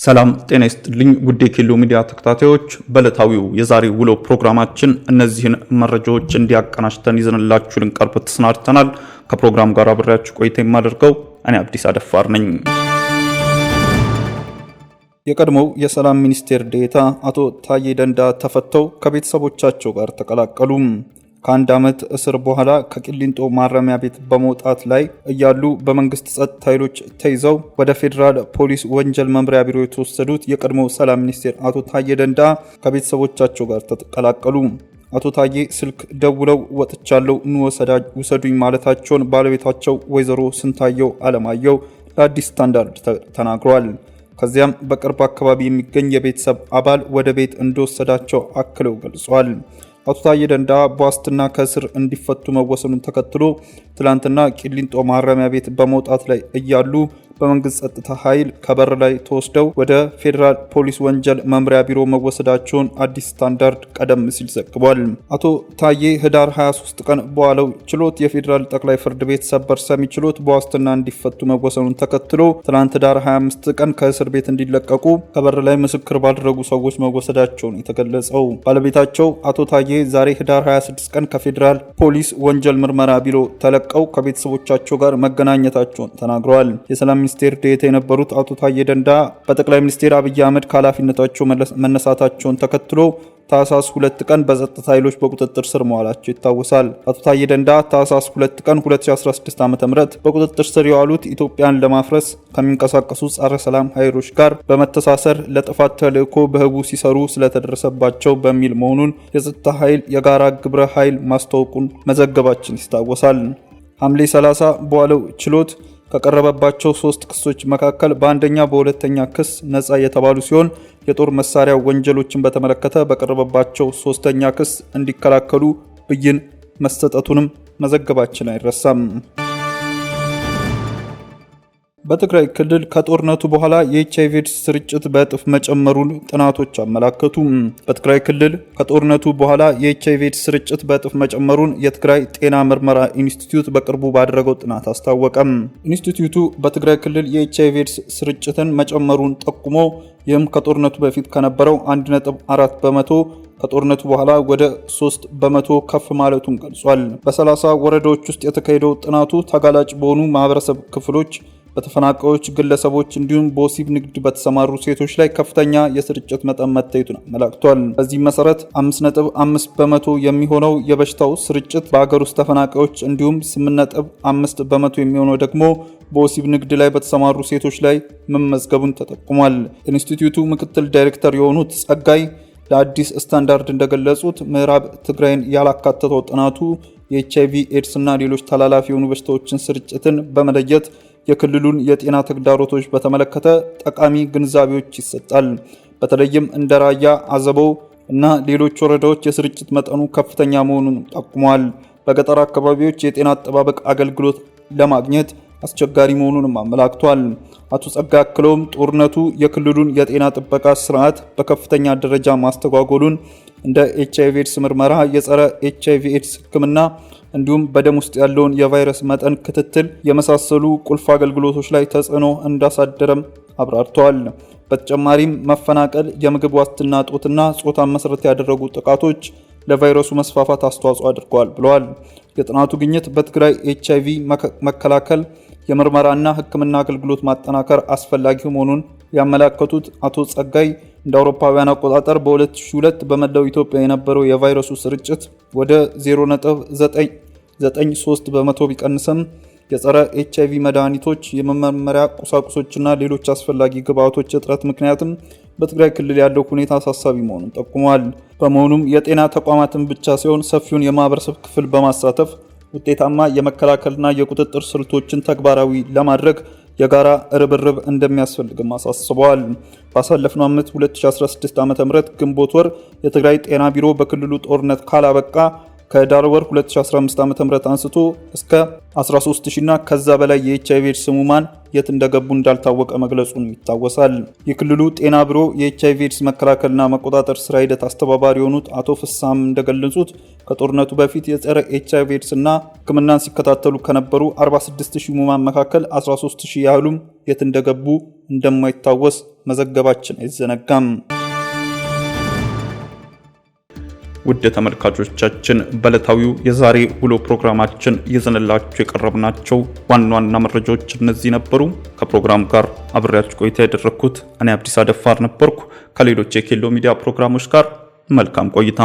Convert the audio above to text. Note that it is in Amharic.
ሰላም ጤና ይስጥልኝ ውድ የኬሎ ሚዲያ ተከታታዮች፣ በዕለታዊው የዛሬ ውሎ ፕሮግራማችን እነዚህን መረጃዎች እንዲያቀናጅተን ይዘንላችሁ ልንቀርብ ተሰናድተናል። ከፕሮግራም ጋር አብሬያችሁ ቆይታ የማደርገው እኔ አብዲስ አደፋር ነኝ። የቀድሞው የሰላም ሚኒስቴር ዴኤታ አቶ ታዬ ደንዳ ተፈተው ከቤተሰቦቻቸው ጋር ተቀላቀሉ። ከአንድ ዓመት እስር በኋላ ከቂሊንጦ ማረሚያ ቤት በመውጣት ላይ እያሉ በመንግስት ጸጥታ ኃይሎች ተይዘው ወደ ፌዴራል ፖሊስ ወንጀል መምሪያ ቢሮ የተወሰዱት የቀድሞው ሰላም ሚኒስቴር አቶ ታዬ ደንዳ ከቤተሰቦቻቸው ጋር ተቀላቀሉ። አቶ ታዬ ስልክ ደውለው ወጥቻለሁ ውሰዱኝ ማለታቸውን ባለቤታቸው ወይዘሮ ስንታየው አለማየሁ ለአዲስ ስታንዳርድ ተናግረዋል። ከዚያም በቅርብ አካባቢ የሚገኝ የቤተሰብ አባል ወደ ቤት እንደወሰዳቸው አክለው ገልጸዋል። አቶ ታዬ ደንዳ በዋስትና ከእስር እንዲፈቱ መወሰኑን ተከትሎ ትላንትና ቂሊንጦ ማረሚያ ቤት በመውጣት ላይ እያሉ በመንግስት ጸጥታ ኃይል ከበር ላይ ተወስደው ወደ ፌዴራል ፖሊስ ወንጀል መምሪያ ቢሮ መወሰዳቸውን አዲስ ስታንዳርድ ቀደም ሲል ዘግቧል። አቶ ታዬ ህዳር 23 ቀን በዋለው ችሎት የፌዴራል ጠቅላይ ፍርድ ቤት ሰበር ሰሚ ችሎት በዋስትና እንዲፈቱ መወሰኑን ተከትሎ ትላንት ህዳር 25 ቀን ከእስር ቤት እንዲለቀቁ ከበር ላይ ምስክር ባደረጉ ሰዎች መወሰዳቸውን የተገለጸው ባለቤታቸው አቶ ታዬ ዛሬ ህዳር 26 ቀን ከፌዴራል ፖሊስ ወንጀል ምርመራ ቢሮ ተለቀው ከቤተሰቦቻቸው ጋር መገናኘታቸውን ተናግረዋል። የሰላም ሚኒስቴር ዴኤታ የነበሩት አቶ ታዬ ደንዳ በጠቅላይ ሚኒስቴር አብይ አህመድ ከኃላፊነታቸው መነሳታቸውን ተከትሎ ታህሳስ 2 ቀን በጸጥታ ኃይሎች በቁጥጥር ስር መዋላቸው ይታወሳል። አቶ ታዬ ደንዳ ታህሳስ 2 ቀን 2016 ዓ.ም በቁጥጥር ስር የዋሉት ኢትዮጵያን ለማፍረስ ከሚንቀሳቀሱ ጸረ ሰላም ኃይሎች ጋር በመተሳሰር ለጥፋት ተልዕኮ በህቡ ሲሰሩ ስለተደረሰባቸው በሚል መሆኑን የጸጥታ ኃይል የጋራ ግብረ ኃይል ማስታወቁን መዘገባችን ይታወሳል። ሐምሌ 30 በዋለው ችሎት ከቀረበባቸው 3 ክሶች መካከል በአንደኛ በሁለተኛ ክስ ነፃ የተባሉ ሲሆን የጦር መሳሪያ ወንጀሎችን በተመለከተ በቀረበባቸው 3ኛ ክስ እንዲከላከሉ ብይን መሰጠቱንም መዘገባችን አይረሳም። በትግራይ ክልል ከጦርነቱ በኋላ የኤችአይቪ ኤድስ ስርጭት በእጥፍ መጨመሩን ጥናቶች አመላከቱ። በትግራይ ክልል ከጦርነቱ በኋላ የኤችአይቪ ኤድስ ስርጭት በእጥፍ መጨመሩን የትግራይ ጤና ምርመራ ኢንስቲትዩት በቅርቡ ባደረገው ጥናት አስታወቀም። ኢንስቲትዩቱ በትግራይ ክልል የኤችአይቪ ኤድስ ስርጭትን መጨመሩን ጠቁሞ ይህም ከጦርነቱ በፊት ከነበረው 1.4 በመቶ ከጦርነቱ በኋላ ወደ 3 በመቶ ከፍ ማለቱን ገልጿል። በ30 ወረዳዎች ውስጥ የተካሄደው ጥናቱ ተጋላጭ በሆኑ ማህበረሰብ ክፍሎች በተፈናቃዮች ግለሰቦች እንዲሁም በወሲብ ንግድ በተሰማሩ ሴቶች ላይ ከፍተኛ የስርጭት መጠን መታየቱን አመላክቷል። በዚህ መሰረት 5.5 በመቶ የሚሆነው የበሽታው ስርጭት በአገር ውስጥ ተፈናቃዮች እንዲሁም 8.5 በመቶ የሚሆነው ደግሞ በወሲብ ንግድ ላይ በተሰማሩ ሴቶች ላይ መመዝገቡን ተጠቁሟል። ኢንስቲትዩቱ ምክትል ዳይሬክተር የሆኑት ጸጋይ ለአዲስ ስታንዳርድ እንደገለጹት ምዕራብ ትግራይን ያላካተተው ጥናቱ የኤችአይቪ ኤድስ እና ሌሎች ተላላፊ የሆኑ በሽታዎችን ስርጭትን በመለየት የክልሉን የጤና ተግዳሮቶች በተመለከተ ጠቃሚ ግንዛቤዎች ይሰጣል። በተለይም እንደ ራያ፣ አዘቦ እና ሌሎች ወረዳዎች የስርጭት መጠኑ ከፍተኛ መሆኑን ጠቁመዋል። በገጠር አካባቢዎች የጤና አጠባበቅ አገልግሎት ለማግኘት አስቸጋሪ መሆኑንም አመላክቷል። አቶ ጸጋ አክለውም ጦርነቱ የክልሉን የጤና ጥበቃ ስርዓት በከፍተኛ ደረጃ ማስተጓጎሉን እንደ ኤችአይቪ ኤድስ ምርመራ፣ የጸረ ኤችአይቪ ኤድስ ሕክምና እንዲሁም በደም ውስጥ ያለውን የቫይረስ መጠን ክትትል የመሳሰሉ ቁልፍ አገልግሎቶች ላይ ተጽዕኖ እንዳሳደረም አብራርተዋል። በተጨማሪም መፈናቀል፣ የምግብ ዋስትና እጦትና ጾታን መሰረት ያደረጉ ጥቃቶች ለቫይረሱ መስፋፋት አስተዋጽኦ አድርገዋል ብለዋል። የጥናቱ ግኝት በትግራይ ኤችአይቪ መከላከል የምርመራና ሕክምና አገልግሎት ማጠናከር አስፈላጊ መሆኑን ያመላከቱት አቶ ጸጋይ እንደ አውሮፓውያን አቆጣጠር በ2002 በመላው ኢትዮጵያ የነበረው የቫይረሱ ስርጭት ወደ 0.993 በመቶ ቢቀንስም የጸረ ኤችአይቪ መድኃኒቶች፣ የመመርመሪያ ቁሳቁሶችና ሌሎች አስፈላጊ ግብዓቶች እጥረት ምክንያትም በትግራይ ክልል ያለው ሁኔታ አሳሳቢ መሆኑን ጠቁመዋል። በመሆኑም የጤና ተቋማትን ብቻ ሳይሆን ሰፊውን የማህበረሰብ ክፍል በማሳተፍ ውጤታማ የመከላከልና የቁጥጥር ስልቶችን ተግባራዊ ለማድረግ የጋራ ርብርብ እንደሚያስፈልግም አሳስበዋል። ባሳለፍነው ዓመት 2016 ዓ.ም ግንቦት ወር የትግራይ ጤና ቢሮ በክልሉ ጦርነት ካላበቃ ከዳር ወር 2015 ዓ.ም አንስቶ እስከ 13000 እና ከዛ በላይ የኤችአይቪ ኤድስ ህሙማን የት እንደገቡ እንዳልታወቀ መግለጹን ይታወሳል። የክልሉ ጤና ቢሮ የኤችአይቪ ኤድስ መከላከልና መቆጣጠር ስራ ሂደት አስተባባሪ የሆኑት አቶ ፍሳም እንደገለጹት ከጦርነቱ በፊት የጸረ ኤችአይቪ ኤድስ እና ህክምናን ሲከታተሉ ከነበሩ 46000 ህሙማን መካከል 13000 ያህሉም የት እንደገቡ እንደማይታወስ መዘገባችን አይዘነጋም። ውድ ተመልካቾቻችን በዕለታዊው የዛሬ ውሎ ፕሮግራማችን ይዘንላችሁ የቀረብናቸው ዋና መረጃዎች እነዚህ ነበሩ። ከፕሮግራም ጋር አብሬያችሁ ቆይታ ያደረኩት እኔ አብዲስ አደፋር ነበርኩ። ከሌሎች የኬሎ ሚዲያ ፕሮግራሞች ጋር መልካም ቆይታ።